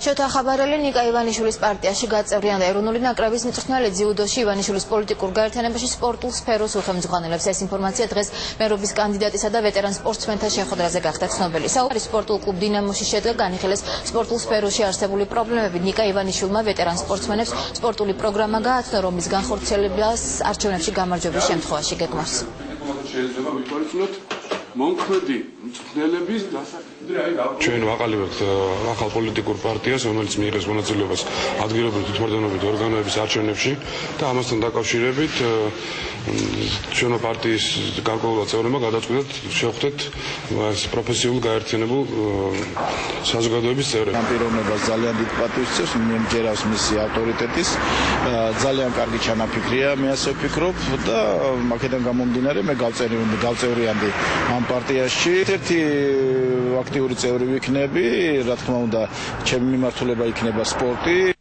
შოთა ხაბარელი ნიკა ივანიშვილის პარტიაში გაწევრიანდა ეროვნული ნაკრების მწვრთნელი ძიუდოში ივანიშვილის პოლიტიკურ გაერთიანებაში სპორტულ სფეროს უხელმძღვანელებს. ეს ინფორმაცია დღეს მერობის კანდიდატისა და ვეტერან სპორტსმენთა შეხვედრაზე გახდა ცნობილი. საუბარი სპორტულ კლუბ დინამოში შედგა განიხილეს სპორტულ სფეროში არსებული პრობლემები. ნიკა ივანიშვილმა ვეტერან სპორტსმენებს სპორტული პროგრამა გააცნო, რომლის განხორციელებას არჩევნებში გამარჯვების შემთხვევაში გეგმავს. მომქმედი მწვრთნელების ჩვენ ვაყალიბებთ ახალ პოლიტიკურ პარტიას, რომელიც მიიღებს მონაწილეობას ადგილობრივი თვითმმართველობითი ორგანოების არჩევნებში და ამასთან დაკავშირებით ჩვენი პარტიის გარკვეულმა წევრებმა გადაწყვიტეთ შევხვდეთ პროფესიულ გაერთიანებულ საზოგადოების წევრებს. ამ პიროვნებას ძალიან დიდ პატივს სცემს, მიემჯერავს მისი ავტორიტეტის, ძალიან კარგი ჩანაფიქრია, მე ასე ვფიქრობ და აქედან გამომდინარე მე გავწევრიანდი ამ პარტიაში. ერთი აქტიური წევრი ვიქნები, რა თქმა უნდა, ჩემი მიმართულება იქნება სპორტი.